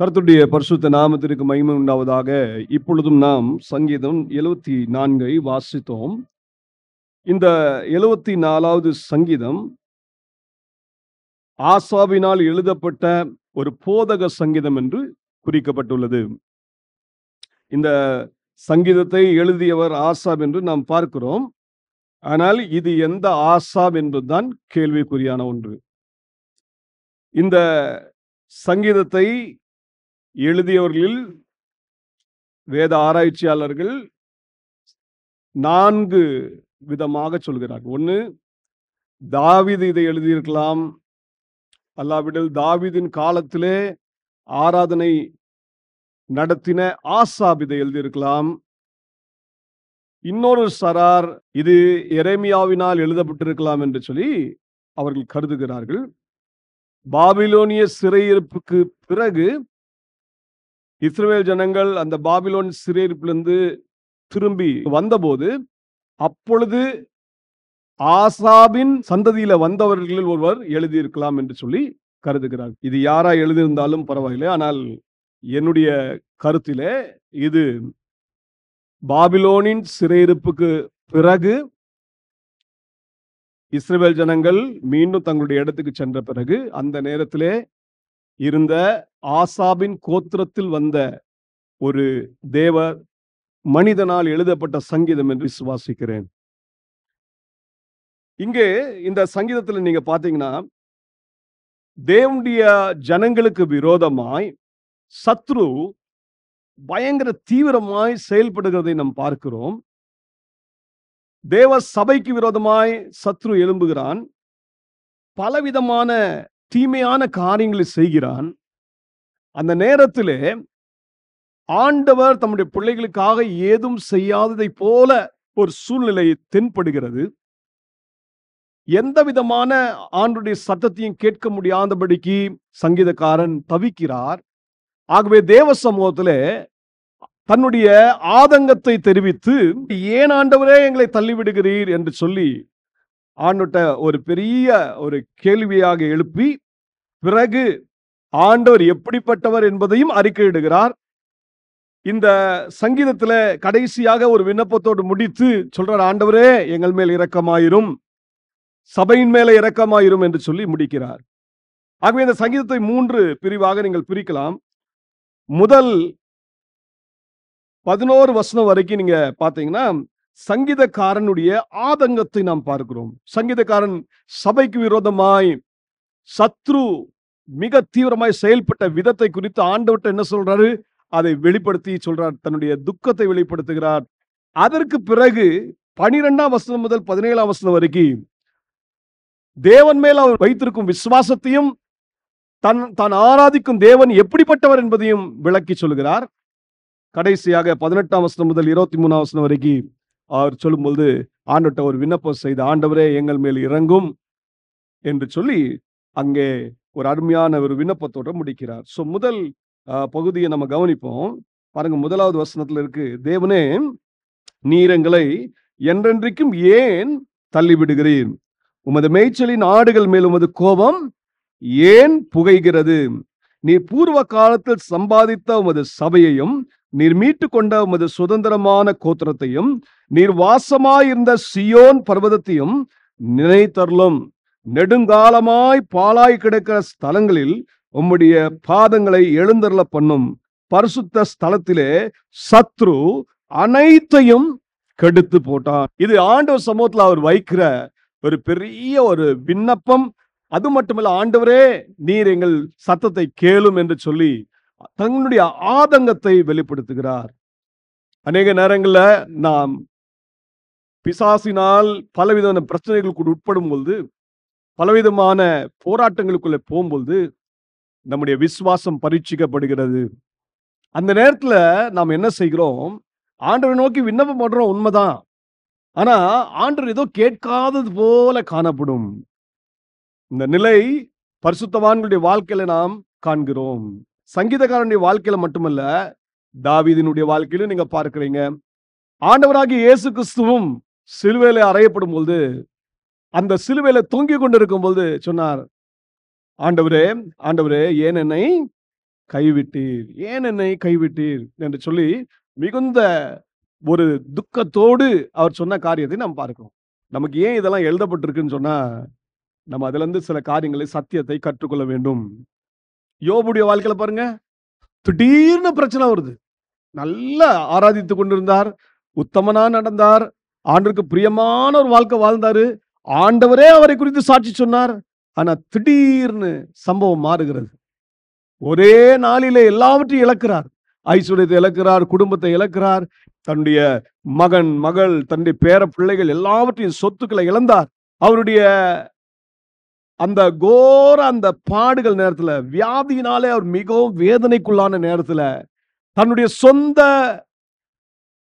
கர்த்தருடைய பரிசுத்த நாமத்திற்கு மகிமை உண்டாவதாக. இப்பொழுதும் நாம் சங்கீதம் 74 வாசித்தோம். இந்த 74வது சங்கீதம் ஆசாவினால் எழுதப்பட்ட ஒரு போதக சங்கீதம் என்று குறிக்கப்பட்டுள்ளது. இந்த சங்கீதத்தை எழுதியவர் ஆசாப் என்று நாம் பார்க்கிறோம். ஆனால் இது எந்த ஆசாப் என்பதுதான் கேள்விக்குறியான ஒன்று. இந்த சங்கீதத்தை எழுதியவர்களில் வேத ஆராய்ச்சியாளர்கள் 4 விதமாக சொல்கிறார்கள். ஒன்று, தாவீது இதை எழுதியிருக்கலாம். அல்லாவிடில் தாவீதின் காலத்திலே ஆராதனை நடத்தின ஆசாப் இதை எழுதியிருக்கலாம். இன்னொரு சரார் இது எரேமியாவினால் எழுதப்பட்டிருக்கலாம் என்று சொல்லி அவர்கள் கருதுகிறார்கள். பாபிலோனிய சிறையிருப்புக்கு பிறகு இஸ்ரவேல் ஜனங்கள் அந்த பாபிலோன் சிறையிருப்பிலிருந்து திரும்பி வந்தபோது அப்பொழுது ஆசாபின் சந்ததியில வந்தவர்களில் ஒருவர் எழுதியிருக்கலாம் என்று சொல்லி கருதுகிறார். இது யாரா எழுதியிருந்தாலும் பரவாயில்லை. ஆனால் என்னுடைய கருத்திலே இது பாபிலோனின் சிறையிருப்புக்கு பிறகு இஸ்ரவேல் ஜனங்கள் மீண்டும் தங்களுடைய இடத்துக்கு சென்ற பிறகு அந்த நேரத்திலே இருந்த ஆசாபின் கோத்திரத்தில் வந்த ஒரு தேவ மனிதனால் எழுதப்பட்ட சங்கீதம் என்று விசுவாசிக்கிறேன். இங்கே இந்த சங்கீதத்தில் நீங்க பாத்தீங்கன்னா, தேவனுடைய ஜனங்களுக்கு விரோதமாய் சத்ரு பயங்கர தீவிரமாய் செயல்படுகிறதை நாம் பார்க்கிறோம். தேவ சபைக்கு விரோதமாய் சத்ரு எழும்புகிறான். பலவிதமான தீமையான காரியங்களை செய்கிறான். அந்த நேரத்திலே ஆண்டவர் தம்முடைய பிள்ளைகளுக்காக ஏதும் செய்யாததை போல ஒரு சூழ்நிலை தென்படுகிறது. எந்த விதமான ஆண்டவருடைய சத்தத்தையும் கேட்க முடியாதபடிக்கு சங்கீதக்காரன் தவிக்கிறார். ஆகவே தேவ சமூகத்திலே தன்னுடைய ஆதங்கத்தை தெரிவித்து, ஏன் ஆண்டவரே எங்களை தள்ளிவிடுகிறீர் என்று சொல்லி ஆண்டவர்ட்ட ஒரு பெரிய ஒரு கேள்வியாக எழுப்பி, பிறகு ஆண்டவர் எப்படிப்பட்டவர் என்பதையும் அறிக்கையிடுகிறார். இந்த சங்கீதத்துல கடைசியாக ஒரு விண்ணப்பத்தோடு முடித்து சொல்றார், ஆண்டவரே எங்கள் மேல் இரக்கமாயிரும், சபையின் மேல இரக்கமாயிரும் என்று சொல்லி முடிக்கிறார். ஆகவே இந்த சங்கீதத்தை 3 பிரிவாக நீங்கள் பிரிக்கலாம். முதல் 11 வசனம் வரைக்கும் நீங்க பாத்தீங்கன்னா சங்கீதக்காரனுடைய ஆதங்கத்தை நாம் பார்க்கிறோம். சங்கீதக்காரன் சபைக்கு விரோதமாய் சத்ரு மிக தீவிரமாய் செயல்பட்ட விதத்தை குறித்து ஆண்டவர்ட்ட என்ன சொல்றாரு, அதை வெளிப்படுத்தி சொல்றார். தன்னுடைய துக்கத்தை வெளிப்படுத்துகிறார். அதற்கு பிறகு 12ஆம் வசனம் முதல் 17ஆம் வசனம் வரைக்கும் தேவன் மேல் அவர் வைத்திருக்கும் விசுவாசத்தையும் தான் ஆராதிக்கும் தேவன் எப்படிப்பட்டவர் என்பதையும் விளக்கி சொல்கிறார். கடைசியாக 18ஆம் வசனம் முதல் 23ஆம் வசனம் வரைக்கும் அவர் சொல்லும்போது ஆண்டவர்ட்ட ஒரு விண்ணப்பம் செய்த, ஆண்டவரே எங்கள் மேல் இறங்கும் என்று சொல்லி அங்கே ஒரு அருமையான ஒரு விண்ணப்பத்தோட முடிக்கிறார். சோ முதல் பகுதியை நம்ம கவனிப்போம். பாருங்க, 1வது வசனத்துல இருக்கு, தேவனே நீர் எங்களை என்றென்றைக்கும் ஏன் தள்ளிவிடுகிறீர்? உமது மேய்ச்சலின் ஆடுகள் மேல் உமது கோபம் ஏன் புகைகிறது? நீர் பூர்வ காலத்தில் சம்பாதித்த உமது சபையையும் நீர் மீட்டு கொண்ட உமது சுதந்திரமான கோத்திரத்தையும் நீர் வாசமாயிருந்த சியோன் பர்வதத்தையும் நினைத்தருளும். நெடுங்காலமாய் பாழாய் கிடக்கிற ஸ்தலங்களில் உம்முடைய பாதங்களை எழுந்தருள பண்ணும். பரிசுத்த ஸ்தலத்திலே சத்ரு அனைத்தையும் கெடுத்து போட்டான். இது ஆண்டவர் சமூகத்தில் அவர் வைக்கிற ஒரு பெரிய ஒரு விண்ணப்பம். அது மட்டுமல்ல, ஆண்டவரே நீர் எங்கள் சத்தத்தை கேளும் என்று சொல்லி தன்னுடைய ஆதங்கத்தை வெளிப்படுத்துகிறார். அநேக நேரங்களில் நாம் பிசாசினால் பலவிதமான பிரச்சனைகளுக்கு உட்படும் பொழுது, பலவிதமான போராட்டங்களுக்குள்ளே போகும்பொழுது நம்முடைய விசுவாசம் பரீட்சிக்கப்படுகிறது. அந்த நேரத்துல நாம் என்ன செய்கிறோம், ஆண்டவரை நோக்கி விண்ணப்பம் பண்றோம், உண்மைதான். ஆனா ஆண்டவர் ஏதோ கேட்காதது போல காணப்படும். இந்த நிலை பரிசுத்தவான்களுடைய வாழ்க்கையில நாம் காண்கிறோம். சங்கீதக்காரனுடைய வாழ்க்கையில மட்டுமல்ல, தாவீதினுடைய வாழ்க்கையிலும் நீங்க பார்க்கிறீங்க. ஆண்டவராகிய இயேசு கிறிஸ்துவும் சிலுவையில அறையப்படும் பொழுது, அந்த சிலுவையில தொங்கிக் கொண்டிருக்கும் பொழுது சொன்னார், ஆண்டவரே ஆண்டவரே ஏன் என்னை கைவிட்டீர், ஏன் என்னை கைவிட்டீர் என்று சொல்லி மிகுந்த ஒரு துக்கத்தோடு அவர் சொன்ன காரியத்தை நாம் பார்க்கிறோம். நமக்கு ஏன் இதெல்லாம் எழுதப்பட்டிருக்குன்னு சொன்னா, நம்ம அதுல இருந்து சில காரியங்களை, சத்தியத்தை கற்றுக்கொள்ள வேண்டும். யோபுடைய வாழ்க்கையில பாருங்க, திடீர்னு பிரச்சனை வருது. நல்லா ஆராதித்து கொண்டிருந்தார், உத்தமனா நடந்தார், ஆண்டவருக்கு பிரியமான ஒரு வாழ்க்கை வாழ்ந்தாரு, ஆண்டவரே அவரை குறித்து சாட்சி சொன்னார். ஆனா திடீர்னு சம்பவம் மாறுகிறது. ஒரே நாளிலே எல்லாவற்றையும் இழக்கிறார். ஐஸ்வர்யத்தை இழக்கிறார், குடும்பத்தை இழக்கிறார், தன்னுடைய மகன், மகள், தன்னுடைய பேர பிள்ளைகள் எல்லாவற்றையும், சொத்துக்களை இழந்தார். அவருடைய அந்த கோர அந்த பாடுகள் நேரத்துல, வியாதியினாலே அவர் மிகவும் வேதனைக்குள்ளான நேரத்துல, தன்னுடைய சொந்த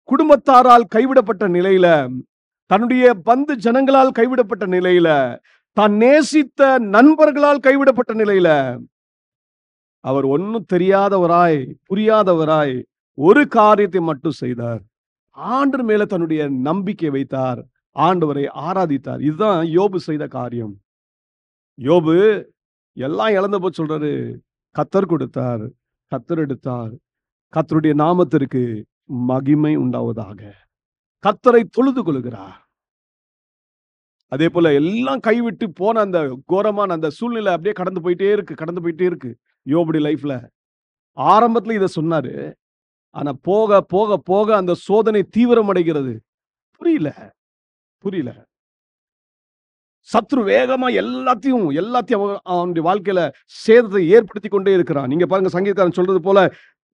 குடும்பத்தாரால் கைவிடப்பட்ட நிலையில, தன்னுடைய பந்து ஜனங்களால் கைவிடப்பட்ட நிலையில, தான் நேசித்த நண்பர்களால் கைவிடப்பட்ட நிலையில, அவர் ஒன்னும் தெரியாதவராய், புரியாதவராய் ஒரு காரியத்தை மட்டும் செய்தார். ஆண்டவர் மேல தன்னுடைய நம்பிக்கை வைத்தார், ஆண்டவரை ஆராதித்தார். இதுதான் யோபு செய்த காரியம். யோபு எல்லாம் இழந்த போது சொல்றாரு, கர்த்தர் கொடுத்தார், கர்த்தர் எடுத்தார், கர்த்தருடைய நாமத்திற்கு மகிமை உண்டாவதாக. கர்த்தரை தொழுது கொள்கிறார். அதே போல எல்லாம் கைவிட்டு போன அந்த கோரமான அந்த சூழ்நிலை அப்படியே கடந்து போயிட்டே இருக்கு யோபுடைய லைஃப்ல. ஆரம்பத்துல இதை சொன்னாரு, ஆனா போக போக போக அந்த சோதனை தீவிரமடைகிறது. புரியல. சத்ரு வேகமா எல்லாத்தையும் அவனுடைய வாழ்க்கையில சேதத்தை ஏற்படுத்தி கொண்டே இருக்கிறான். நீங்க பாருங்க, சங்கீதக்காரன் சொல்றது போல,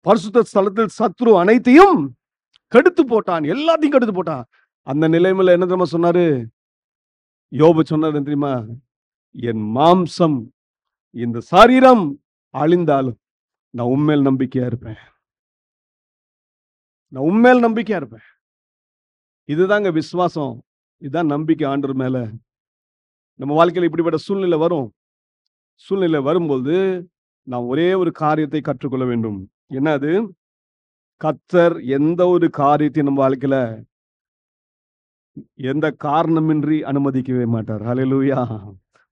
பரிசுத்த ஸ்தலத்தில் சத்ரு அனைத்தையும் கெடுத்து போட்டான், எல்லாத்தையும் கெடுத்து போட்டான். அந்த நிலைமையில என்ன தெரியுமா சொன்னாரு யோபு? சொன்னாரு தெரியுமா, என் மாம்சம், இந்த சரீரம் அழிந்தாலும் நான் உண்மையில் நம்பிக்கையா இருப்பேன், நான் உண்மையில் நம்பிக்கையா இருப்பேன். இதுதாங்க விசுவாசம், இதுதான் நம்பிக்கை ஆண்டவர் மேல. நம்ம வாழ்க்கையில இப்படிப்பட்ட சூழ்நிலை வரும்போது நாம் ஒரே ஒரு காரியத்தை கற்றுக்கொள்ள வேண்டும். என்ன அது? கர்த்தர் எந்த ஒரு காரியத்தை நம்ம வாழ்க்கையில எந்த காரணமின்றி அனுமதிக்கவே மாட்டார். ஹல்லேலூயா.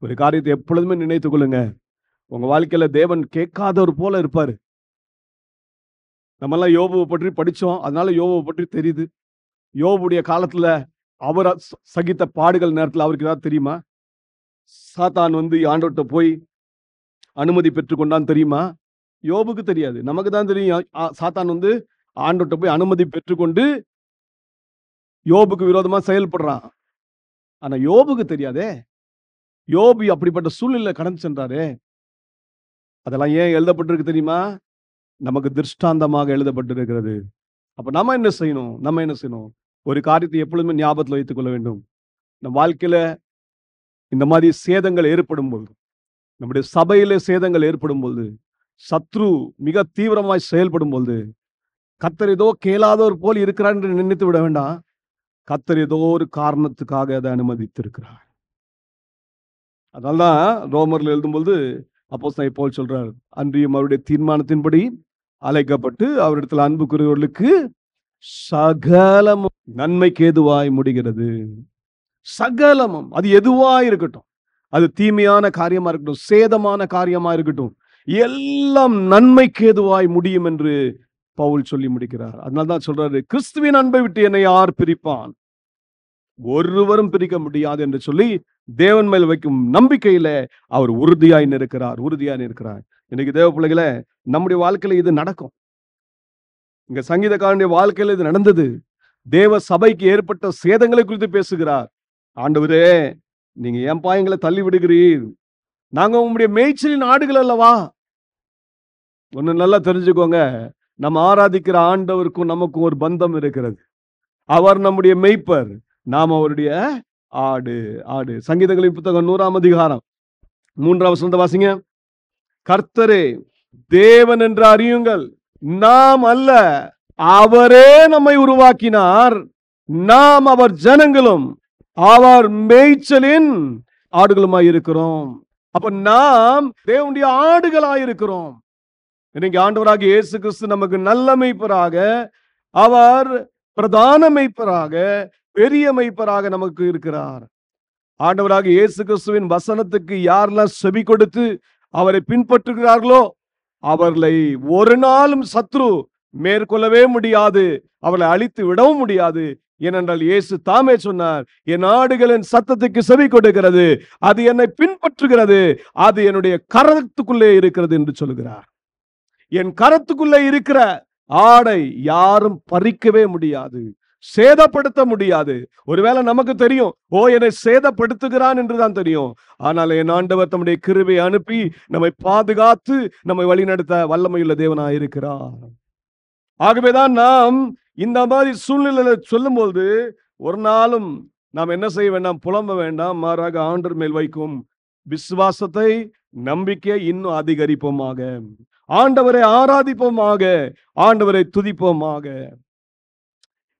ஒரு காரியத்தை எப்பொழுதுமே நினைத்துக் கொள்ளுங்க, உங்க வாழ்க்கையில தேவன் கேட்காதவர் போல இருப்பாரு. நம்ம எல்லாம் யோபுவை பற்றி படிச்சோம், அதனால யோபுவை பற்றி தெரியுது. யோபுடைய காலத்துல அவர் சகித்த பாடுகள் நேரத்துல அவருக்கு ஏதாவது தெரியுமா? சாத்தான் ஆண்டவர்கிட்ட போய் அனுமதி பெற்றுக்கொண்டான் தெரியுமா? யோபுக்கு தெரியாது, நமக்கு தான் தெரியும். சாத்தான் ஆண்டவர்கிட்ட போய் அனுமதி பெற்றுக்கொண்டு யோபுக்கு விரோதமா செயல்படுறான். ஆனா யோபுக்கு தெரியாதே. யோபு அப்படிப்பட்ட சூழ்நிலை கடந்து சென்றாரே. அதெல்லாம் ஏன் எழுதப்பட்டிருக்கு தெரியுமா? நமக்கு திருஷ்டாந்தமாக எழுதப்பட்டிருக்கிறது. அப்ப நம்ம என்ன செய்யணும்? ஒரு காரியத்தை எப்பொழுதுமே ஞாபகத்தில் வைத்துக் கொள்ள வேண்டும். நம் வாழ்க்கையில இந்த மாதிரி சேதங்கள் ஏற்படும் போது, நம்முடைய சபையில சேதங்கள் ஏற்படும் போது, சத்ரு மிக தீவிரமாய் செயல்படும் போது, கர்த்தர் ஏதோ கேளாதவர் போல் இருக்கிறார் என்று நினைத்து விட வேண்டாம். கர்த்தர் ஏதோ ஒரு காரணத்துக்காக அதை அனுமதித்திருக்கிறார். அதனால்தான் ரோமர்ல எழுதும்போது அப்போஸ்தலன் பவுல் சொல்றார், அன்றியும் அவருடைய தீர்மானத்தின்படி அழைக்கப்பட்டு அவரிடத்தில் அன்பு கூறுகிறவர்களுக்கு சகலமும் நன்மைக்கு ஏதுவாய் முடிகிறது. சகலமும், அது எதுவாய் இருக்கட்டும், அது தீமையான காரியமா இருக்கட்டும், சேதமான காரியமா இருக்கட்டும், எல்லாம் நன்மைக்கு ஏதுவாய் முடியும் என்று பவுல் சொல்லி முடிக்கிறார். அதனால்தான் சொல்றாரு, கிறிஸ்துவின் அன்பை விட்டு என்னை யார் பிரிப்பான்? ஒருவரும் பிரிக்க முடியாது என்று சொல்லி தேவன் மேல் வைக்கும் நம்பிக்கையில அவர் உறுதியாய் இருக்கிறார். இன்னைக்கு தேவ பிள்ளைகளே, நம்முடைய வாழ்க்கையில இது நடக்கும். இங்க சங்கீதக்காரனுடைய வாழ்க்கையில இது நடந்தது. தேவ சபைக்கு ஏற்பட்ட சேதங்களை குறித்து பேசுகிறார். ஆண்டவரே, நீங்க என் பாயங்களை தள்ளி விடுகிறீர், நாங்க உங்களுடைய மேய்ச்சலின் ஆடுகள் அல்லவா? ஒண்ணு நல்லா தெரிஞ்சுக்கோங்க, நம்ம ஆராதிக்கிற ஆண்டவருக்கும் நமக்கும் ஒரு பந்தம் இருக்கிறது. அவர் நம்முடைய மேய்ப்பர், நாம் அவருடைய ஆடு. சங்கீதங்களின் புத்தகம் 100ஆம் அதிகாரம் 3ஆம் வசனத்தை வாசிங்க. கர்த்தரே தேவன் என்று அறியுங்கள், நாம் அல்ல, அவரே நம்மை உருவாக்கினார், நாம் அவர் ஜனங்களும் அவர் மேய்ச்சலின் ஆடுகளுமாய் இருக்கிறோம். அப்ப நாம் தேவனுடைய ஆடுகளாயிருக்கிறோம். இன்னைக்கு ஆண்டவராகிய இயேசு கிறிஸ்து நமக்கு நல்ல மேய்ப்பராக, அவர் பிரதான மேய்ப்பராக, பெரிய மேய்ப்பராக நமக்கு இருக்கிறார். ஆண்டவராகிய இயேசு கிறிஸ்துவின் வசனத்துக்கு யாரெல்லாம் செவி கொடுத்து அவரை பின்பற்றுகிறார்களோ அவர்களை ஒரு நாளும் சத்ரு மேற்கொள்ளவே முடியாது, அவர்களை அழித்து விடவும் முடியாது. ஏனென்றால் இயேசு தாமே சொன்னார், என் ஆடுகளின் சத்தத்துக்கு செவி கொடுக்கிறது, அது என்னை பின்பற்றுகிறது, அது என்னுடைய கரத்துக்குள்ளே இருக்கிறது என்று சொல்கிறார். என் கரத்துக்குள்ளே இருக்கிற ஆடை யாரும் பறிக்கவே முடியாது, சேதப்படுத்த முடியாது. ஒருவேளை நமக்கு தெரியும், ஓ என்னை சேதப்படுத்துகிறான் என்றுதான் தெரியும். ஆனால் என் ஆண்டவர் தம்முடைய கிருபையை அனுப்பி நம்மை பாதுகாத்து நம்மை வழிநடத்த வல்லமையுள்ள தேவனாய் இருக்கிறார். ஆகவேதான் நாம் இந்த மாதிரி சூழ்நிலையில சொல்லும் போது ஒரு நாளும் நாம் என்ன செய்ய வேண்டாம், புலம்ப வேண்டாம். மாறாக ஆண்டவர் மேல் வைக்கும் விசுவாசத்தை, நம்பிக்கை இன்னும் அதிகரிப்போமாக. ஆண்டவரை ஆராதிப்போமாக, ஆண்டவரை துதிப்போமாக.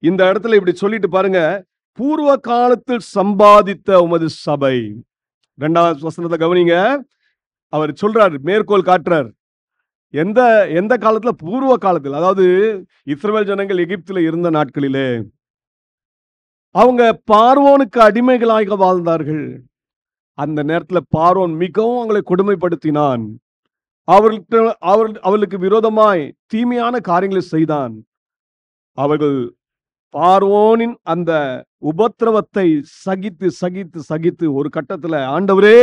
இந்த இடத்துல இப்படி சொல்லிட்டு பாருங்க, பூர்வ காலத்தில் சம்பாதித்த உமது சபை. 2வது வசனத்தை கவனிங்க. அவர் சொல்றார், மேற்கோள் காட்டுறார். எந்த காலத்துல? பூர்வ காலத்தில். அதாவது இஸ்ரவேல் ஜனங்கள் எகிப்தில இருந்த நாட்களிலே அவங்க பார்வோனுக்கு அடிமைகளாக வாழ்ந்தார்கள். அந்த நேரத்துல பார்வோன் மிகவும் அவங்களை கொடுமைப்படுத்தினான். அவர்களுக்கு விரோதமாய் தீமையான காரியங்களை செய்தான். அவர்கள் பார்வோனின் அந்த உபத்திரவத்தை சகித்து சகித்து சகித்து ஒரு கட்டத்துல ஆண்டவரே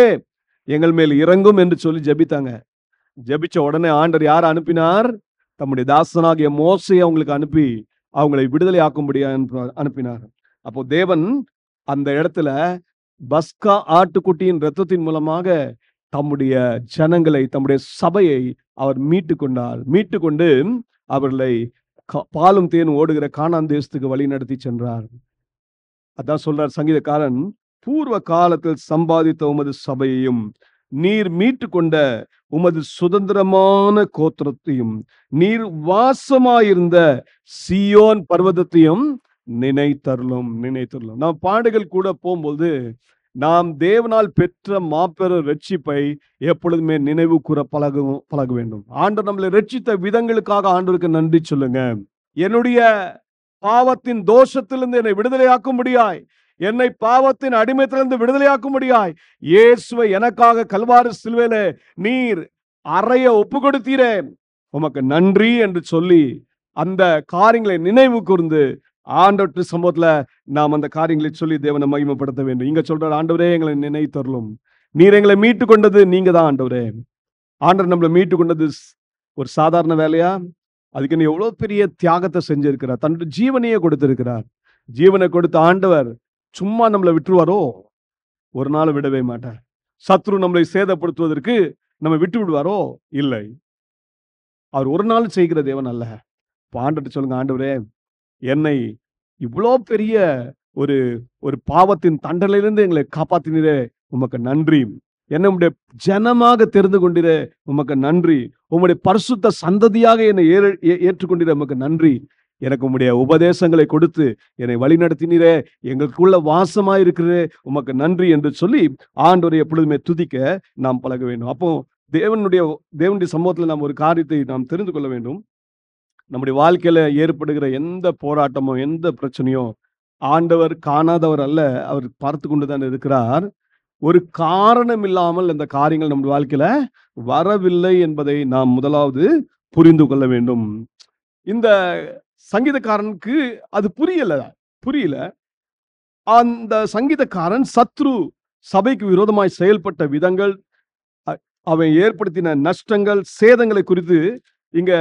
எங்கள் மேல் இறங்கும் என்று சொல்லி ஜெபித்தாங்க. ஜெபிச்ச உடனே ஆண்டவர் யார் அனுப்பினார்? தம்முடைய தாசனாகிய மோசேயை அவங்களுக்கு அனுப்பி அவங்களை விடுதலை ஆக்கும்படியா அனுப்பினார். அப்போ தேவன் அந்த இடத்துல பஸ்கா ஆட்டுக்குட்டியின் இரத்தத்தின் மூலமாக தம்முடைய ஜனங்களை, தம்முடைய சபையை அவர் மீட்டு கொண்டார். மீட்டு கொண்டு அவர்களை பாலும் தேனும் ஓடுகிற கானான் தேசத்துக்கு வழி நடத்தி சென்றார். அதான் சொல்றார் சங்கீதக்காரன், பூர்வ காலத்தில் சம்பாதித்த உமது சபையையும் நீர் மீட்டு கொண்ட உமது சுதந்திரமான கோத்திரத்தையும் நீர் வாசமாயிருந்த சீயோன் பர்வதத்தையும் நினைத்தருளும். நாம் பாடுகள் கூட போகும்போது நாம் தேவனால் பெற்ற மாபெரும் ரட்சிப்பை எப்பொழுதுமே நினைவு கூற பழக வேண்டும். ஆண்டவர் நம்மளை ரட்சித்த விதங்களுக்காக ஆண்டவருக்கு நன்றி சொல்லுங்க. என்னுடைய பாவத்தின் தோஷத்திலிருந்து என்னை விடுதலையாக்கும்படியாய், என்னை பாவத்தின் அடிமைத்திலிருந்து விடுதலையாக்கும்படியாய் இயேசுவை எனக்காக கல்வாரி சிலுவையில நீர் அறைய ஒப்பு கொடுத்தீரே, உமக்கு நன்றி என்று சொல்லி அந்த காரியங்களை நினைவு கூர்ந்து ஆண்டவற்று சம்பவத்துல நாம் அந்த காரியங்களை சொல்லி தேவனை மகிமைப்படுத்த வேண்டும். இங்க சொல்றார், ஆண்டவரே எங்களை நினைத்தருளும். நீர் எங்களை மீட்டு கொண்டது நீங்க தான் ஆண்டவரே. ஆண்டவர் நம்மளை மீட்டு கொண்டது ஒரு சாதாரண வேலையா? அதுக்கு எவ்வளவு பெரிய தியாகத்தை செஞ்சிருக்கிறார். தன்னுடைய ஜீவனையே கொடுத்திருக்கிறார். ஜீவனை கொடுத்த ஆண்டவர் சும்மா நம்மளை விட்டுருவாரோ? ஒரு நாள் விடவே மாட்டார். சத்ரு நம்மளை சேதப்படுத்துவதற்கு நம்ம விட்டு விடுவாரோ? இல்லை. அவர் ஒரு நாள் செய்கிற தேவன் அல்ல. ஆண்டவர்கிட்ட சொல்லுங்க, ஆண்டவரே என்னை இவ்வளோ பெரிய ஒரு பாவத்தின் தண்டனையிலிருந்து எங்களை காப்பாத்தினரே, உமக்கு நன்றி. என்னை உம்முடைய ஜனமாக தெரிந்து கொண்டிரே, உமக்கு நன்றி. உம்முடைய பரிசுத்த சந்ததியாக என்னை ஏற்றுக்கொண்டிரே, உமக்கு நன்றி. எனக்கு உம்முடைய உபதேசங்களை கொடுத்து என்னை வழி நடத்தினீரே, எங்களுக்குள்ள வாசமாயிருக்கிறே, உமக்கு நன்றி என்று சொல்லி ஆண்டவரை எப்பொழுதுமே துதிக்க நாம் பழக வேண்டும். அப்போ தேவனுடைய சமூகத்தில் நாம் ஒரு காரியத்தை நாம் தெரிந்து கொள்ள வேண்டும். நம்முடைய வாழ்க்கையில ஏற்படுகிற எந்த போராட்டமோ எந்த பிரச்சனையோ ஆண்டவர் காணாதவர் அல்ல, அவர் பார்த்து கொண்டுதான் இருக்கிறார். ஒரு காரணம் இல்லாமல் இந்த காரியங்கள் நம்முடைய வாழ்க்கையில வரவில்லை என்பதை நாம் முதலாவது புரிந்து கொள்ள வேண்டும். இந்த சங்கீதக்காரனுக்கு அது புரியல. அந்த சங்கீதக்காரன் சத்ரு சபைக்கு விரோதமாய் செயல்பட்ட விதங்கள், அவன் ஏற்படுத்தின நஷ்டங்கள், சேதங்களை குறித்து இங்க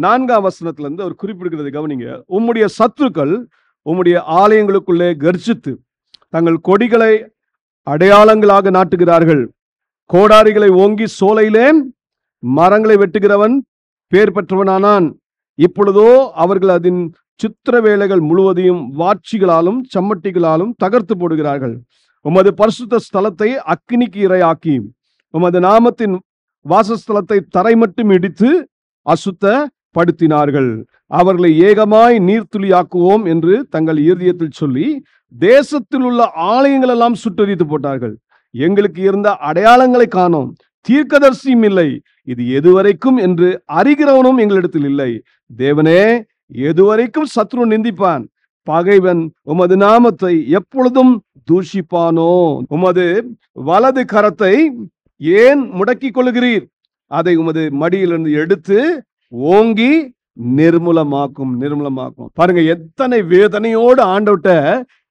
4ஆம் வசனத்துல இருந்து அவர் குறிப்பிடுகிறது கவனிங்க. உம்முடைய சத்துருக்கள் உம்முடைய ஆலயங்களுக்குள்ளே கர்ஜித்து தங்கள் கொடிகளை அடையாளங்களாக நாட்டுகிறார்கள். கோடாரிகளை ஓங்கி சோலையிலே மரங்களை வெட்டுகிறவன் பேர் பெற்றவனானான். இப்பொழுதோ அவர்கள் அதன் சித்திர வேலைகள் முழுவதையும் வாட்சிகளாலும் சம்மட்டிகளாலும் தகர்த்து போடுகிறார்கள். உமது பரிசுத்த ஸ்தலத்தை அக்கினிக்கு இரையாக்கி உமது நாமத்தின் வாசஸ்தலத்தை தரை மட்டும் இடித்து அசுத்தப்படுத்தினார்கள். அவர்களை ஏகமாய் நீர்த்துளியாக்குவோம் என்று தங்கள் இருதயத்தில் சொல்லி தேசத்தில் உள்ள ஆலயங்கள் எல்லாம் சுட்டெரித்து போட்டார்கள். எங்களுக்கு இருந்த அடையாளங்களை காணோம், தீர்க்கதரிசியும் இல்லை, இது எதுவரைக்கும் என்று அறிகிறவனும் எங்களிடத்தில் இல்லை. தேவனே, எதுவரைக்கும் சத்ரு நிந்திப்பான்? பகைவன் உமது நாமத்தை எப்பொழுதும் தூஷிப்பானோ? உமது வலது கரத்தை ஏன் முடக்கிக் கொள்கிறீர்? அதை உமது மடியிலிருந்து எடுத்து ஓங்கி நிர்மூலமாக்கும். பாருங்க, எத்தனை வேதனையோடு ஆண்டவர்ட்ட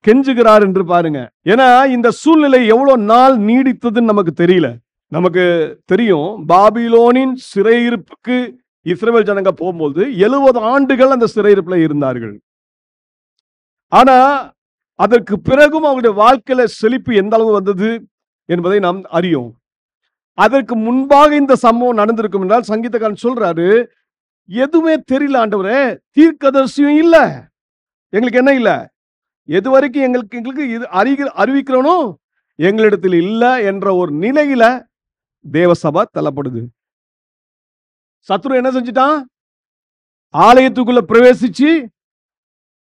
கெஞ்சுகிறார் என்று பாருங்க. ஏன்னா இந்த சூழ்நிலை எவ்வளவு நாள் நீடித்ததுன்னு நமக்கு தெரியல. நமக்கு தெரியும், பாபிலோனின் சிறையிருப்புக்கு இஸ்ரவேல் ஜனங்க போகும்போது 70 ஆண்டுகள் அந்த சிறையிருப்புல இருந்தார்கள். ஆனா அதற்கு பிறகும் அவருடைய வாழ்க்கையில செழிப்பு எந்த அளவு வந்தது என்பதை நாம் அறியோம். அதற்கு முன்பாக இந்த சம்பவம் நடந்திருக்கும் என்றால் சங்கீதக்காரன் சொல்றாரு, எதுவுமே தெரியல ஆண்டவரே, தீர்க்கதரிசியும் இல்ல, எங்களுக்கு என்ன இல்ல, எது வரைக்கும் எங்களுக்கு இது அறிவிக்கிறோனோ எங்களிடத்தில் இல்ல என்ற ஒரு நிலையில தேவசபா தள்ளப்படுது. சத்ரு என்ன செஞ்சிட்டான்? ஆலயத்துக்குள்ள பிரவேசிச்சு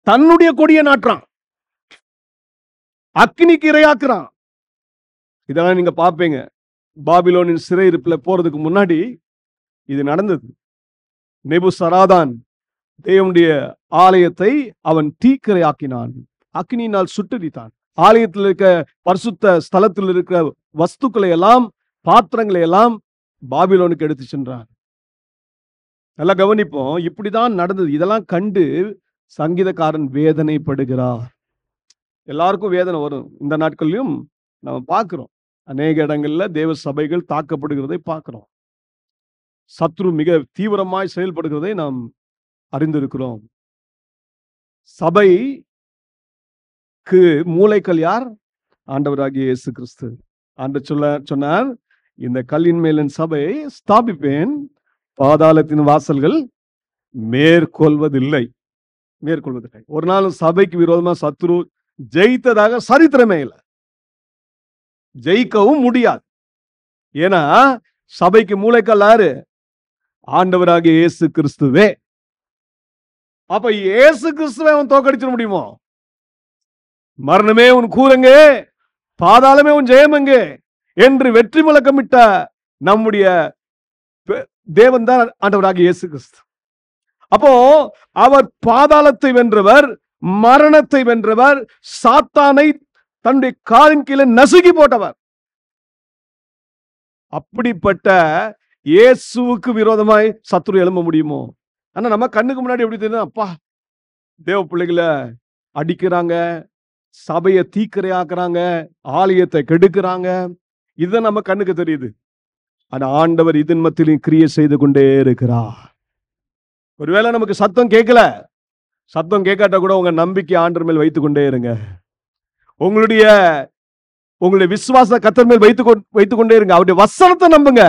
தன்னுடைய கொடியை நாட்டுறான், அக்னிக்கு இரையாக்குறான். இதெல்லாம் நீங்க பாப்பீங்க. பாபிலோனின் சிறையிருப்புல போறதுக்கு முன்னாடி இது நடந்தது. நெபுசராதான் தேவனுடைய ஆலயத்தை அவன் தீக்கிரையாக்கினான், அக்னியினால் சுட்டரித்தான். ஆலயத்தில் இருக்க பரிசுத்த ஸ்தலத்தில் இருக்கிற வஸ்துக்களை எல்லாம், பாத்திரங்களை எல்லாம் பாபிலோனுக்கு எடுத்து சென்றான். நல்லா கவனிப்போம், இப்படிதான் நடந்தது. இதெல்லாம் கண்டு சங்கீதக்காரன் வேதனைப்படுகிறார். எல்லாருக்கும் வேதனை வரும். இந்த நாட்களிலும் நம்ம பார்க்கிறோம், அநேக இடங்கள்ல தேவ சபைகள் தாக்கப்படுகிறதை பார்க்கிறோம். சத்ரு மிக தீவிரமாய் செயல்படுகிறதை நாம் அறிந்திருக்கிறோம். சபைக்கு மூளைக்கல் யார்? ஆண்டவராகிய இயேசு கிறிஸ்து. ஆண்டவர் சொன்னார், இந்த கல்லின் மேல் என் சபையை ஸ்தாபிப்பேன், பாதாளத்தின் வாசல்கள் மேற்கொள்வதில்லை. ஒரு நாள் சபைக்கு விரோதமா சத்ரு ஜெயித்ததாக சரித்திரமே இல்லை, ஜெயிக்கவும் முடியாது. ஏன்னா சபைக்கு மூளைக்கல் யாரு? ஆண்டவராகிய இயேசு கிறிஸ்துவே. அப்ப இயேசு கிறிஸ்துவை அவன் தோக்கடிச்சிட முடியுமோ? மரணமே உன் கூறுங்க, பாதாளமே உன் ஜெயமெங்க என்று வெற்றி முழக்கமிட்ட நம்முடைய தேவன் தான் ஆண்டவராகிய இயேசு கிறிஸ்து. அப்போ அவர் பாதாளத்தை வென்றவர், மரணத்தை வென்றவர், சாத்தானை தன்னுடைய காலின் கீழே நசுக்கி போட்டவர். அப்படிப்பட்ட இயேசுவுக்கு விரோதமாய் சத்ரு எழும்ப முடியுமோ? ஆனா நம்ம கண்ணுக்கு முன்னாடி எப்படி தெரியும்? அப்பா, தேவ பிள்ளைகளை அடிக்கிறாங்க, சபையை தீக்கிரையாக்குறாங்க, ஆலயத்தை கெடுக்கிறாங்க, இது நம்ம கண்ணுக்கு தெரியுது. ஆனா ஆண்டவர் இதன் மத்தியிலும் கிரியை செய்து கொண்டே இருக்கிறார். ஒருவேளை நமக்கு சத்தம் கேட்கல, சத்தம் கேட்காட்ட கூட உங்க நம்பிக்கை ஆண்டவர் மேல் வைத்துக் கொண்டே இருங்க. உங்களுடைய விசுவாச கர்த்தர் மேல் வைத்துக் கொண்டே இருங்க. அவருடைய வசனத்தை நம்புங்க,